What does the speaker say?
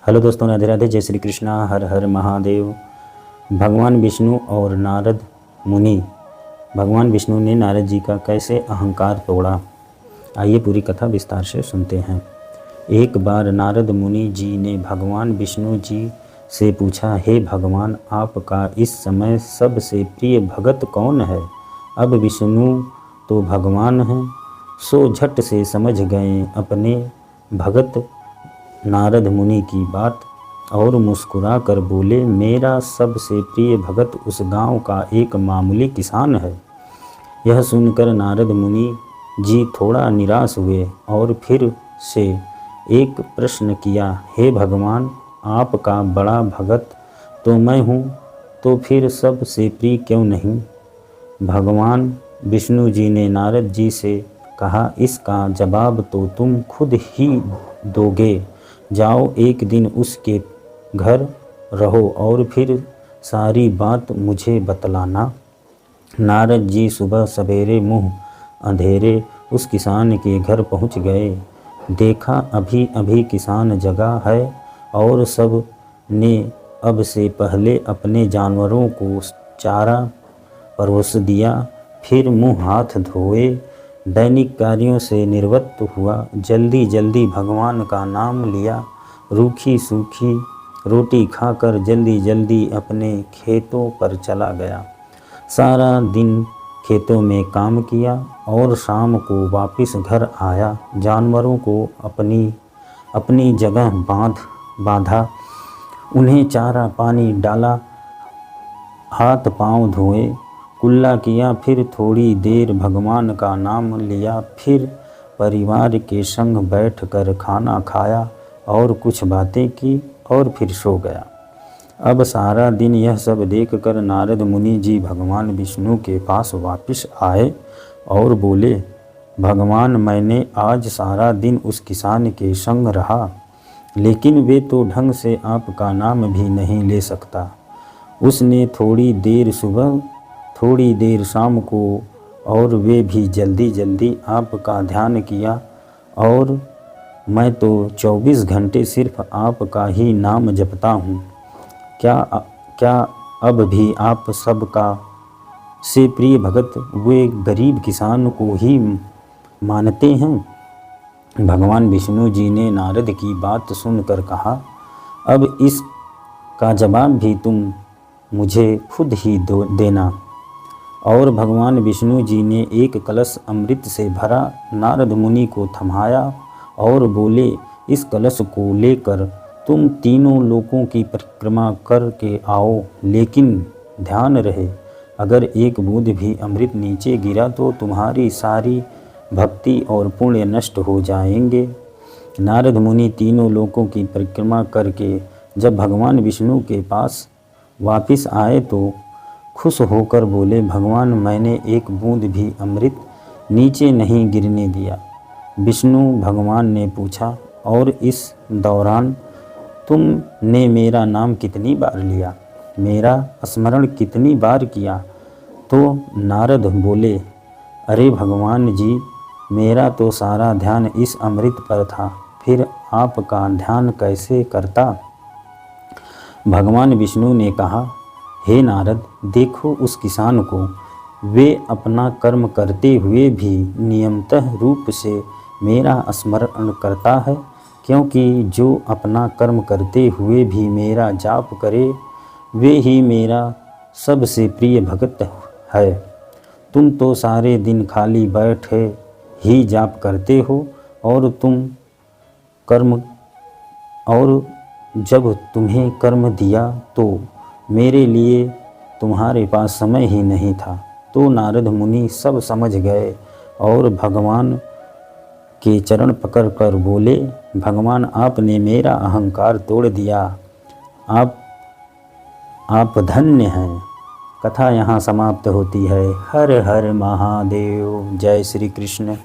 Hello दोस्तों, राधे राधे, जय श्री कृष्णा, हर हर महादेव। भगवान विष्णु और नारद मुनि। भगवान विष्णु ने नारद जी का कैसे अहंकार तोड़ा, आइए पूरी कथा विस्तार से सुनते हैं। एक बार नारद मुनि जी ने भगवान विष्णु जी से पूछा, हे भगवान, आपका इस समय सबसे प्रिय भगत कौन है? अब विष्णु तो भगवान हैं, सो झट से समझ गए अपने भगत नारद मुनि की बात और मुस्कुरा कर बोले, मेरा सबसे प्रिय भगत उस गांव का एक मामूली किसान है। यह सुनकर नारद मुनि जी थोड़ा निराश हुए और फिर से एक प्रश्न किया, हे भगवान, आपका बड़ा भगत तो मैं हूँ, तो फिर सबसे प्रिय क्यों नहीं? भगवान विष्णु जी ने नारद जी से कहा, इसका जवाब तो तुम खुद ही दोगे। जाओ, एक दिन उसके घर रहो और फिर सारी बात मुझे बतलाना। नारद जी सुबह सवेरे मुँह अंधेरे उस किसान के घर पहुंच गए। देखा अभी अभी किसान जगा है और सब ने अब से पहले अपने जानवरों को चारा परोस दिया। फिर मुँह हाथ धोए, दैनिक कार्यों से निवृत्त हुआ, जल्दी जल्दी भगवान का नाम लिया, रूखी सूखी रोटी खाकर जल्दी जल्दी अपने खेतों पर चला गया। सारा दिन खेतों में काम किया और शाम को वापस घर आया। जानवरों को अपनी अपनी जगह बांधा, उन्हें चारा पानी डाला, हाथ पांव धोए, कुल्ला किया, फिर थोड़ी देर भगवान का नाम लिया, फिर परिवार के संग बैठकर खाना खाया और कुछ बातें की और फिर सो गया। अब सारा दिन यह सब देखकर नारद मुनि जी भगवान विष्णु के पास वापस आए और बोले, भगवान, मैंने आज सारा दिन उस किसान के संग रहा, लेकिन वे तो ढंग से आपका नाम भी नहीं ले सकता। उसने थोड़ी देर सुबह, थोड़ी देर शाम को, और वे भी जल्दी जल्दी आपका ध्यान किया, और मैं तो 24 घंटे सिर्फ आपका ही नाम जपता हूँ। क्या अब भी आप सबका से प्रिय भगत वे गरीब किसान को ही मानते हैं? भगवान विष्णु जी ने नारद की बात सुनकर कहा, अब इसका जवाब भी तुम मुझे खुद ही देना। और भगवान विष्णु जी ने एक कलश अमृत से भरा नारद मुनि को थमाया और बोले, इस कलश को लेकर तुम तीनों लोकों की परिक्रमा करके आओ, लेकिन ध्यान रहे, अगर एक बूंद भी अमृत नीचे गिरा तो तुम्हारी सारी भक्ति और पुण्य नष्ट हो जाएंगे। नारद मुनि तीनों लोकों की परिक्रमा करके जब भगवान विष्णु के पास वापस आए तो खुश होकर बोले, भगवान, मैंने एक बूंद भी अमृत नीचे नहीं गिरने दिया। विष्णु भगवान ने पूछा, और इस दौरान तुमने मेरा नाम कितनी बार लिया, मेरा स्मरण कितनी बार किया? तो नारद बोले, अरे भगवान जी, मेरा तो सारा ध्यान इस अमृत पर था, फिर आपका ध्यान कैसे करता? भगवान विष्णु ने कहा, हे नारद, देखो उस किसान को, वे अपना कर्म करते हुए भी नियमतः रूप से मेरा स्मरण करता है, क्योंकि जो अपना कर्म करते हुए भी मेरा जाप करे, वे ही मेरा सबसे प्रिय भगत है। तुम तो सारे दिन खाली बैठे ही जाप करते हो, और जब तुम्हें कर्म दिया तो मेरे लिए तुम्हारे पास समय ही नहीं था। तो नारद मुनि सब समझ गए और भगवान के चरण पकड़कर बोले, भगवान, आपने मेरा अहंकार तोड़ दिया, आप धन्य हैं। कथा यहाँ समाप्त होती है। हर हर महादेव। जय श्री कृष्ण।